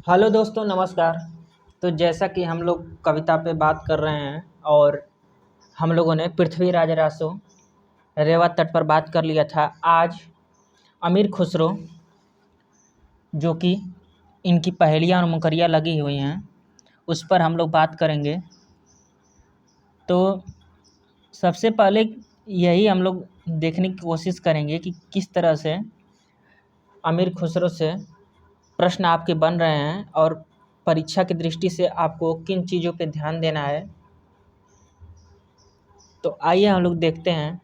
Hello दोस्तों, नमस्कार। तो जैसा कि हम लोग कविता पे बात कर रहे हैं और हम लोगों ने पृथ्वीराज रासो रेवा तट पर बात कर लिया था। आज अमीर खुसरो, जो कि इनकी पहेलियाँ और मुकरियाँ लगी हुई हैं, उस पर हम लोग बात करेंगे। तो सबसे पहले यही हम लोग देखने की कोशिश करेंगे कि किस तरह से अमीर खुसरो से प्रश्न आपके बन रहे हैं और परीक्षा की दृष्टि से आपको किन चीज़ों पे ध्यान देना है। तो आइए हम लोग देखते हैं।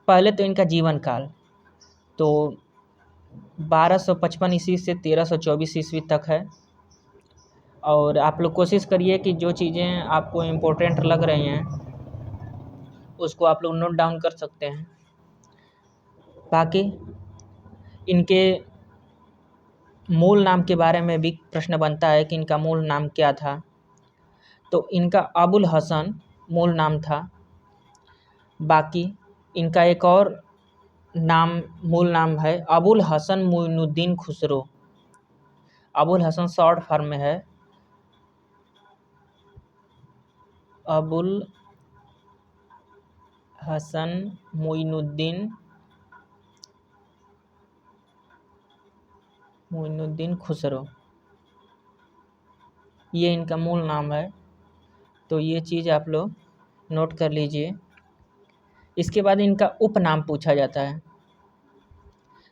पहले तो इनका जीवन काल तो 1255 ईस्वी से 1324 ईस्वी तक है। और आप लोग कोशिश करिए कि जो चीज़ें आपको इम्पोर्टेंट लग रही हैं उसको आप लोग नोट डाउन कर सकते हैं। बाकी इनके मूल नाम के बारे में भी प्रश्न बनता है कि इनका मूल नाम क्या था। तो इनका अबुल हसन मूल नाम था। बाकी इनका एक और मूल नाम है अबुल हसन मोइनुद्दीन खुसरो। अबुल हसन शॉर्ट फॉर्म में है अबुल हसन मोइनुद्दीन खुसरो, ये इनका मूल नाम है। तो ये चीज़ आप लोग नोट कर लीजिए। इसके बाद इनका उपनाम पूछा जाता है।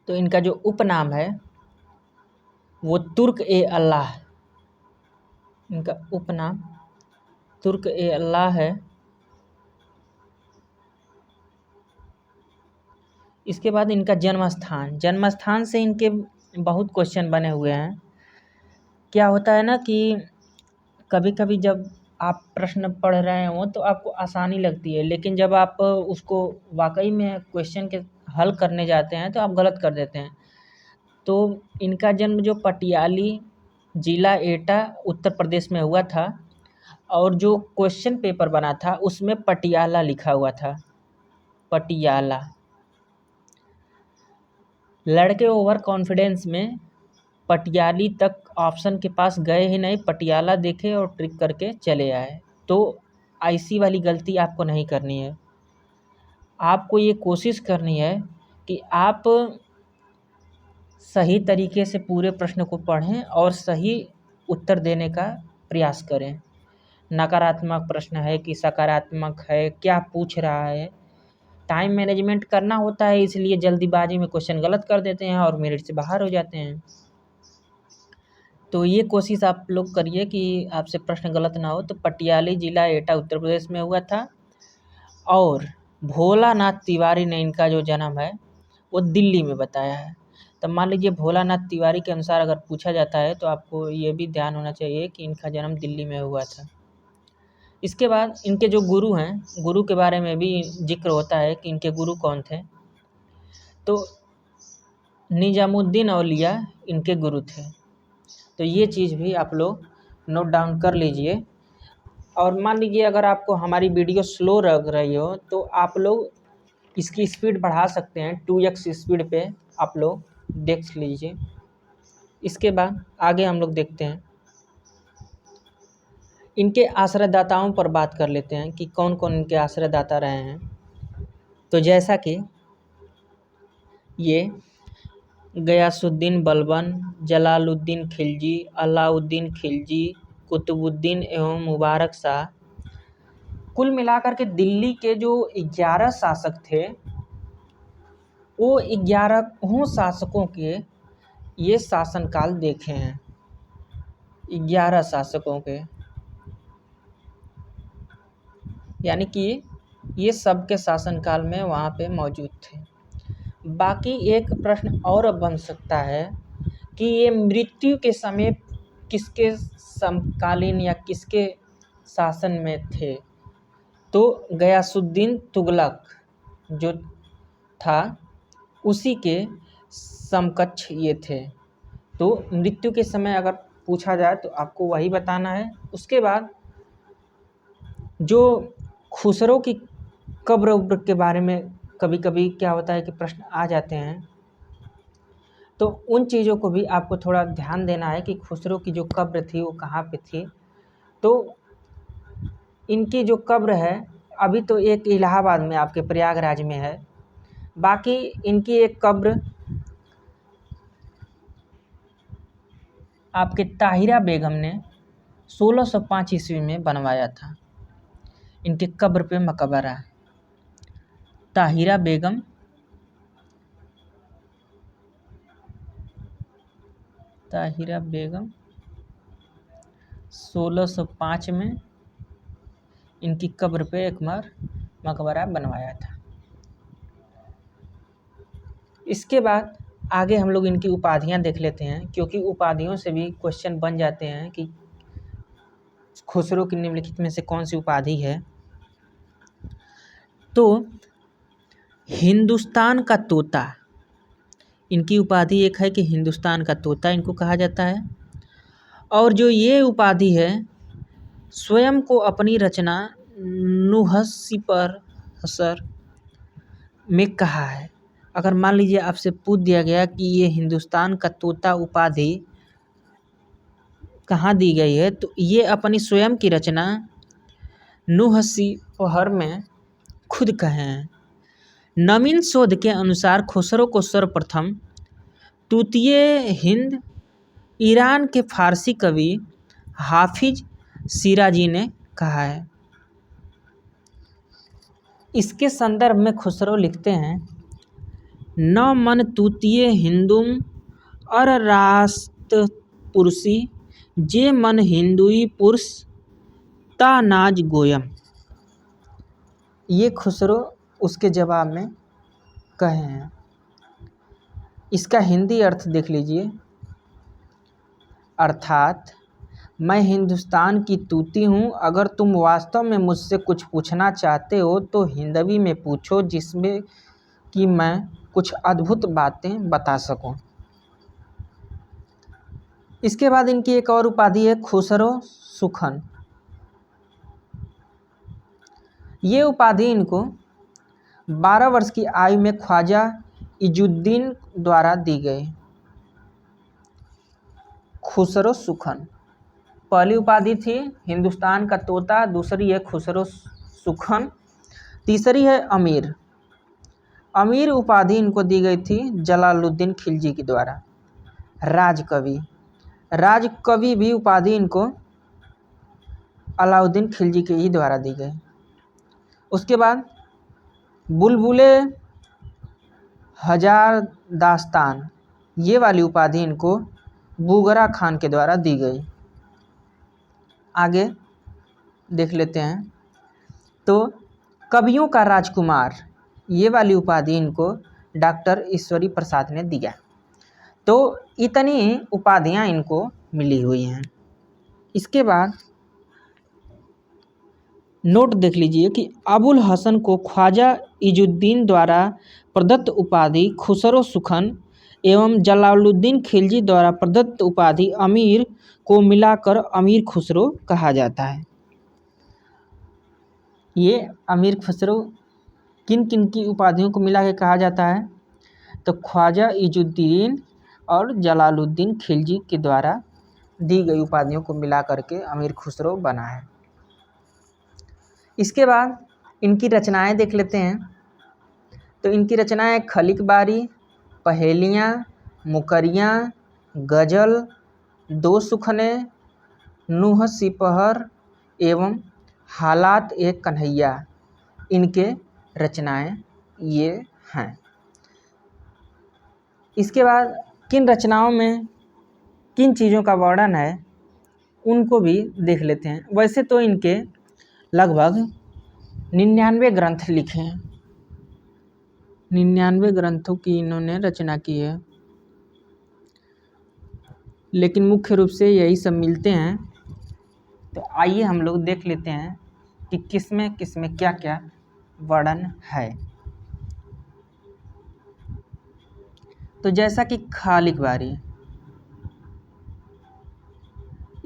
तो इनका जो उपनाम है वो तुर्क ए अल्लाह, इनका उपनाम तुर्क ए अल्लाह है। इसके बाद इनका जन्म स्थान से इनके बहुत क्वेश्चन बने हुए हैं। क्या होता है ना कि कभी कभी जब आप प्रश्न पढ़ रहे हो तो आपको आसानी लगती है, लेकिन जब आप उसको वाकई में क्वेश्चन के हल करने जाते हैं तो आप गलत कर देते हैं। तो इनका जन्म जो पटियाली जिला एटा उत्तर प्रदेश में हुआ था, और जो क्वेश्चन पेपर बना था उसमें पटियाला लिखा हुआ था, पटियाला। लड़के ओवर कॉन्फिडेंस में पटियाली तक ऑप्शन के पास गए ही नहीं, पटियाला देखे और ट्रिक करके चले आए। तो ऐसी वाली गलती आपको नहीं करनी है। आपको ये कोशिश करनी है कि आप सही तरीके से पूरे प्रश्न को पढ़ें और सही उत्तर देने का प्रयास करें। नकारात्मक प्रश्न है कि सकारात्मक है, क्या पूछ रहा है। टाइम मैनेजमेंट करना होता है, इसलिए जल्दीबाजी में क्वेश्चन गलत कर देते हैं और मेरिट से बाहर हो जाते हैं। तो ये कोशिश आप लोग करिए कि आपसे प्रश्न गलत ना हो। तो पटियाली जिला एटा उत्तर प्रदेश में हुआ था, और भोलानाथ तिवारी ने इनका जो जन्म है वो दिल्ली में बताया है। तो मान लीजिए भोलानाथ तिवारी के अनुसार अगर पूछा जाता है तो आपको ये भी ध्यान होना चाहिए कि इनका जन्म दिल्ली में हुआ था। इसके बाद इनके जो गुरु हैं, गुरु के बारे में भी जिक्र होता है कि इनके गुरु कौन थे। तो निजामुद्दीन औलिया इनके गुरु थे। तो ये चीज़ भी आप लोग नोट डाउन कर लीजिए। और मान लीजिए अगर आपको हमारी वीडियो स्लो लग रही हो तो आप लोग इसकी स्पीड बढ़ा सकते हैं, 2x स्पीड पे आप लोग देख लीजिए। इसके बाद आगे हम लोग देखते हैं, इनके आश्रयदाताओं पर बात कर लेते हैं कि कौन कौन इनके आश्रयदाता रहे हैं। तो जैसा कि ये गयासुद्दीन बलबन, जलालुद्दीन खिलजी, अलाउद्दीन खिलजी, कुतुबुद्दीन एवं मुबारक शाह, कुल मिलाकर के दिल्ली के जो 11 शासक थे वो 11 शासकों के ये शासनकाल देखे हैं। 11 शासकों के, यानी कि ये सबके शासनकाल में वहाँ पे मौजूद थे। बाकी एक प्रश्न और अब बन सकता है कि ये मृत्यु के समय किसके समकालीन या किसके शासन में थे। तो गयासुद्दीन तुगलक जो था उसी के समकक्ष ये थे। तो मृत्यु के समय अगर पूछा जाए तो आपको वही बताना है। उसके बाद जो खुसरो की कब्र उब्र के बारे में कभी कभी क्या होता है कि प्रश्न आ जाते हैं। तो उन चीज़ों को भी आपको थोड़ा ध्यान देना है कि खुसरो की जो कब्र थी वो कहाँ पे थी। तो इनकी जो कब्र है अभी तो एक इलाहाबाद में आपके प्रयागराज में है, बाकी इनकी एक कब्र आपके ताहिरा बेगम ने 1605 ईस्वी में बनवाया था। इनके कब्र पे मकबरा है। ताहिरा बेगम ताहिरा बेगम 1605 में इनकी कब्र पे एक मकबरा बनवाया था। इसके बाद आगे हम लोग इनकी उपाधियां देख लेते हैं, क्योंकि उपाधियों से भी क्वेश्चन बन जाते हैं कि खुसरो की निम्नलिखित में से कौन सी उपाधि है। तो हिंदुस्तान का तोता, इनकी उपाधि एक है कि हिंदुस्तान का तोता इनको कहा जाता है। और जो ये उपाधि है स्वयं को अपनी रचना नुहसी पर असर में कहा है। अगर मान लीजिए आपसे पूछ दिया गया कि ये हिंदुस्तान का तोता उपाधि कहाँ दी गई है, तो ये अपनी स्वयं की रचना नुहसी पहर में खुद कहे हैं। नवीन शोध के अनुसार खुसरो को सर्वप्रथम तूतीय हिंद ईरान के फारसी कवि हाफिज शिराजी ने कहा है। इसके संदर्भ में खुसरो लिखते हैं, न मन तूतीय हिंदुम अर रास्त पुरुषी जे मन हिंदुई पुरुष ता नाज गोयम। ये खुसरो उसके जवाब में कहे हैं। इसका हिंदी अर्थ देख लीजिए, अर्थात मैं हिंदुस्तान की तूती हूँ, अगर तुम वास्तव में मुझसे कुछ पूछना चाहते हो तो हिंदवी में पूछो, जिसमें कि मैं कुछ अद्भुत बातें बता सकूं। इसके बाद इनकी एक और उपाधि है खुसरो सुखन। ये उपाधि इनको 12 वर्ष की आयु में ख्वाजा इजुद्दीन द्वारा दी गई। खुसरो सुखन पहली उपाधि थी हिंदुस्तान का तोता, दूसरी है खुसरो सुखन, तीसरी है अमीर। अमीर उपाधि इनको दी गई थी जलालुद्दीन खिलजी के द्वारा। राजकवि, राजकवि भी उपाधि इनको अलाउद्दीन खिलजी के ही द्वारा दी गई। उसके बाद बुलबुले हजार दास्तान, ये वाली उपाधि इनको बुगरा खान के द्वारा दी गई। आगे देख लेते हैं। तो कवियों का राजकुमार, ये वाली उपाधि इनको डॉक्टर ईश्वरी प्रसाद ने दिया। तो इतनी उपाधियां इनको मिली हुई हैं। इसके बाद नोट देख लीजिए कि अबुल हसन को ख्वाजा इजुद्दीन द्वारा प्रदत्त उपाधि खुसरो सुखन एवं जलालुद्दीन खिलजी द्वारा प्रदत्त उपाधि अमीर को मिलाकर अमीर खुसरो कहा जाता है। ये अमीर खुसरो किन किन की उपाधियों को मिला के कहा जाता है, तो ख्वाजा इजुद्दीन और जलालुद्दीन खिलजी के द्वारा दी गई उपाधियों को मिला करके अमीर खुसरो बना है। इसके बाद इनकी रचनाएं देख लेते हैं। तो इनकी रचनाएं खलिक बारी, पहेलियाँ, मुकरियाँ, गज़ल, दो सुखने, नूह सिपहर एवं हालात एक कन्हैया, इनके रचनाएं ये हैं। इसके बाद किन रचनाओं में किन चीज़ों का वर्णन है उनको भी देख लेते हैं। वैसे तो इनके लगभग 99 ग्रंथ लिखे हैं, 99 ग्रंथों की इन्होंने रचना की है, लेकिन मुख्य रूप से यही सब मिलते हैं। तो आइए हम लोग देख लेते हैं कि किसमें क्या क्या वर्णन है। तो जैसा कि खालिक बारी,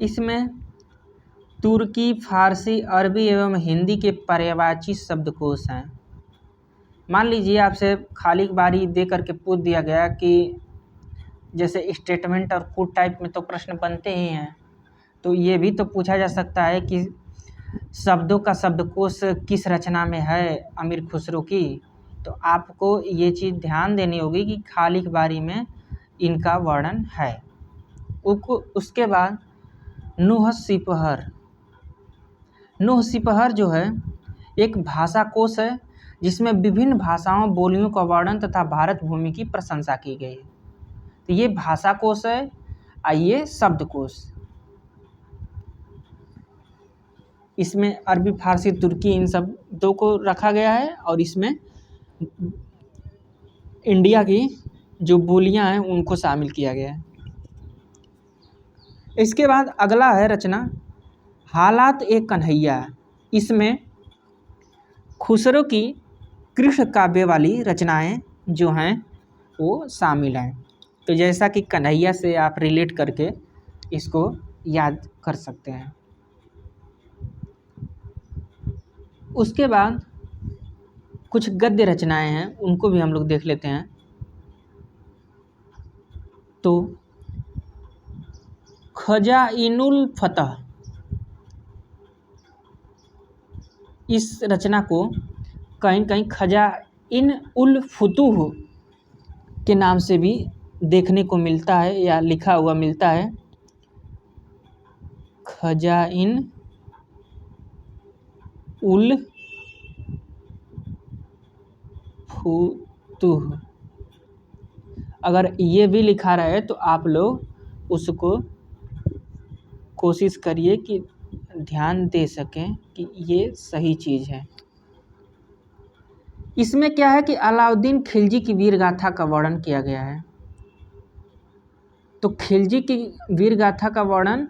इसमें तुर्की, फारसी, अरबी एवं हिंदी के पर्यायवाची शब्दकोश हैं। मान लीजिए आपसे खालिक बारी दे करके पूछ दिया गया कि जैसे स्टेटमेंट और कोड टाइप में तो प्रश्न बनते ही हैं, तो ये भी तो पूछा जा सकता है कि शब्दों का शब्दकोश किस रचना में है अमीर खुसरो की। तो आपको ये चीज़ ध्यान देनी होगी कि खाली की बारी में इनका वर्णन है। उसके बाद नूह सिपहर। नूह सिपहर जो है एक भाषा कोश है जिसमें विभिन्न भाषाओं बोलियों का वर्णन तथा भारत भूमि की प्रशंसा की गई है। तो ये भाषा कोश है, आइए शब्दकोश। इसमें अरबी, फारसी, तुर्की इन सब दो को रखा गया है और इसमें इंडिया की जो बोलियां हैं उनको शामिल किया गया है। इसके बाद अगला है रचना हालात ए कन्हैया। इसमें खुसरो की कृष्ण काव्य वाली रचनाएं जो हैं वो शामिल हैं। तो जैसा कि कन्हैया से आप रिलेट करके इसको याद कर सकते हैं। उसके बाद कुछ गद्य रचनाएं हैं, उनको भी हम लोग देख लेते हैं। तो खजाइनुल फतह, इस रचना को कहीं कहीं खजाइन उल फुतूह के नाम से भी देखने को मिलता है या लिखा हुआ मिलता है। खजाइन उल फुतूह, अगर ये भी लिखा रहे तो आप लोग उसको कोशिश करिए कि ध्यान दे सकें कि ये सही चीज़ है। इसमें क्या है कि अलाउद्दीन खिलजी की वीर गाथा का वर्णन किया गया है। तो खिलजी की वीर गाथा का वर्णन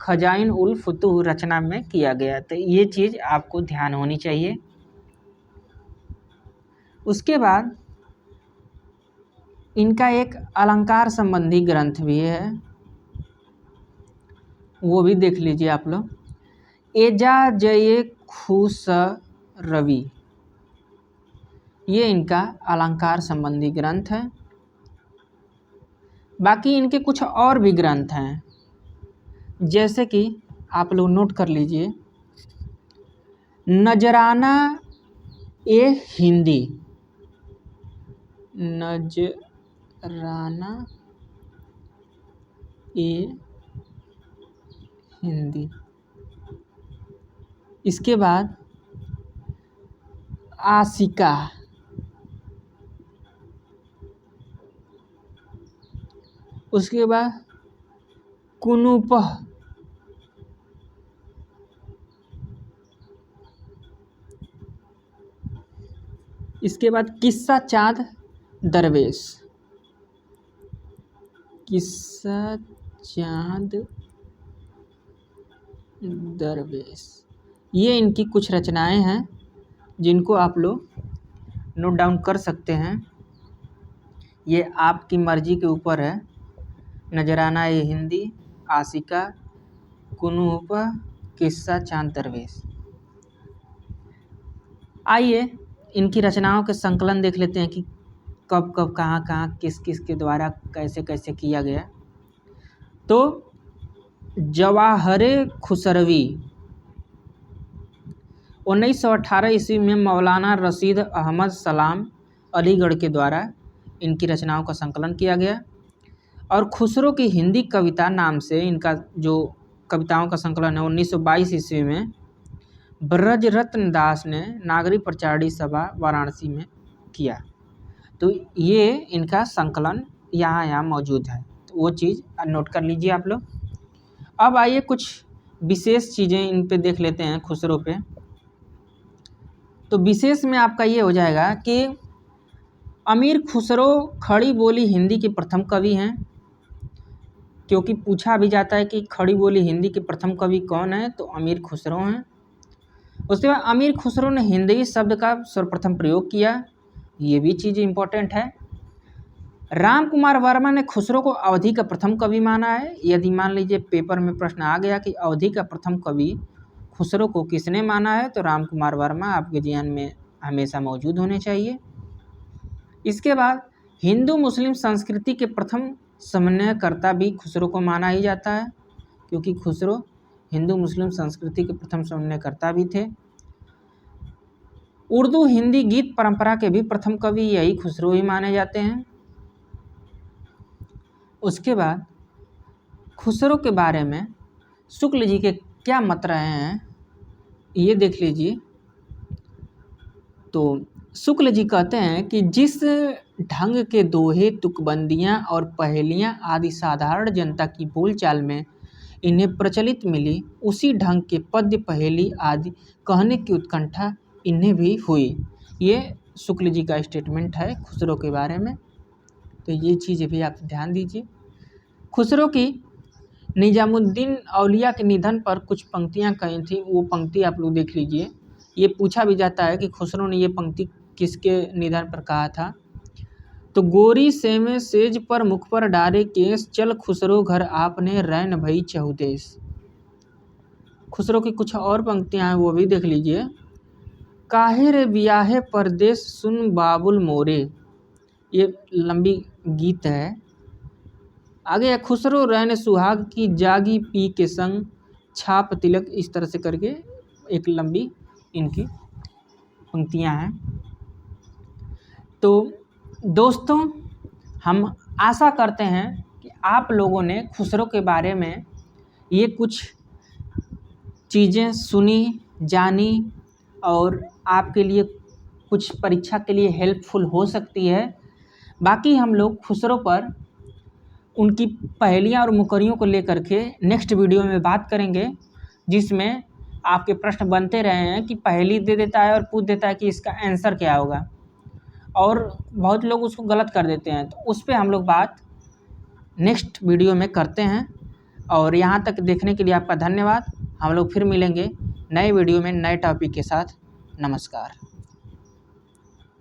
खजाइन उल फुतूह रचना में किया गया, तो ये चीज़ आपको ध्यान होनी चाहिए। उसके बाद इनका एक अलंकार संबंधी ग्रंथ भी है, वो भी देख लीजिए आप लोग। एजाज़-ए खुसरवी, ये इनका अलंकार संबंधी ग्रंथ है। बाकी इनके कुछ और भी ग्रंथ हैं, जैसे कि आप लोग नोट कर लीजिए। नजराना ए हिंदी, नजराना ए हिंदी। इसके बाद आशिका, उसके बाद कुनुपह, इसके बाद किस्सा चाँद दरवेश, किस्सा चाँद दरवेश। ये इनकी कुछ रचनाएं हैं जिनको आप लोग नोट डाउन कर सकते हैं, ये आपकी मर्जी के ऊपर है। नजराना ए हिंदी, आशिका, कुनूपा, किस्सा चाँद दरवेश। आइए इनकी रचनाओं के संकलन देख लेते हैं कि कब कब कहाँ कहाँ किस किस के द्वारा कैसे कैसे किया गया। तो जवाहरे खुसरवी 1918 ईस्वी में मौलाना रशीद अहमद सलाम अलीगढ़ के द्वारा इनकी रचनाओं का संकलन किया गया। और खुसरो की हिंदी कविता नाम से इनका जो कविताओं का संकलन है 1922 ईस्वी में ब्रजरत्न दास ने नागरी प्रचारणी सभा वाराणसी में किया। तो ये इनका संकलन यहाँ मौजूद है, तो वो चीज़ नोट कर लीजिए आप लोग। अब आइए कुछ विशेष चीज़ें इन पे देख लेते हैं खुसरो पे। तो विशेष में आपका ये हो जाएगा कि अमीर खुसरो खड़ी बोली हिंदी के प्रथम कवि हैं, क्योंकि पूछा भी जाता है कि खड़ी बोली हिंदी के प्रथम कवि कौन है, तो अमीर खुसरो हैं। उसके बाद अमीर खुसरो ने हिंदी शब्द का सर्वप्रथम प्रयोग किया, ये भी चीज़ इम्पोर्टेंट है। राम कुमार वर्मा ने खुसरो को अवधि का प्रथम कवि माना है। यदि मान लीजिए पेपर में प्रश्न आ गया कि अवधि का प्रथम कवि खुसरो को किसने माना है, तो राम कुमार वर्मा आपके ज्ञान में हमेशा मौजूद होने चाहिए। इसके बाद हिंदू मुस्लिम संस्कृति के प्रथम समन्वयकर्ता भी खुसरो को माना ही जाता है, क्योंकि खुसरो हिंदू मुस्लिम संस्कृति के प्रथम समन्वयकर्ता भी थे। उर्दू हिंदी गीत परंपरा के भी प्रथम कवि यही खुसरो ही माने जाते हैं। उसके बाद खुसरो के बारे में शुक्ल जी के क्या मत रहे हैं ये देख लीजिए। तो शुक्ल जी कहते हैं कि जिस ढंग के दोहे, तुकबंदियाँ और पहेलियाँ आदि साधारण जनता की बोलचाल में इन्हें प्रचलित मिली, उसी ढंग के पद्य, पहेली आदि कहने की उत्कंठा इन्हें भी हुई। ये शुक्ल जी का स्टेटमेंट है खुसरो के बारे में, तो ये चीज़ें भी आप ध्यान दीजिए। खुसरो की निजामुद्दीन औलिया के निधन पर कुछ पंक्तियाँ कही थी, वो पंक्ति आप लोग देख लीजिए। ये पूछा भी जाता है कि खुसरो ने ये पंक्ति किसके निधन पर कहा था। तो गोरी से में सेज पर मुख पर डारे केस, चल खुसरो घर आपने रैन भई चहुदेस। खुसरो की कुछ और पंक्तियाँ हैं, वो भी देख लीजिए। काहे रे बियाहे परदेस सुन बाबुल मोरे, ये लंबी गीत है। आगे खुसरो रैन सुहाग की जागी पी के संग, छाप तिलक, इस तरह से करके एक लंबी इनकी पंक्तियां हैं। तो दोस्तों, हम आशा करते हैं कि आप लोगों ने खुसरो के बारे में ये कुछ चीज़ें सुनी, जानी और आपके लिए कुछ परीक्षा के लिए हेल्पफुल हो सकती है। बाकी हम लोग खुसरो पर उनकी पहेलियाँ और मुकरियों को लेकर के नेक्स्ट वीडियो में बात करेंगे, जिसमें आपके प्रश्न बनते रहे हैं कि पहेली दे देता है और पूछ देता है कि इसका आंसर क्या होगा, और बहुत लोग उसको गलत कर देते हैं। तो उस पर हम लोग बात नेक्स्ट वीडियो में करते हैं। और यहाँ तक देखने के लिए आपका धन्यवाद। हम लोग फिर मिलेंगे नए वीडियो में नए टॉपिक के साथ। नमस्कार।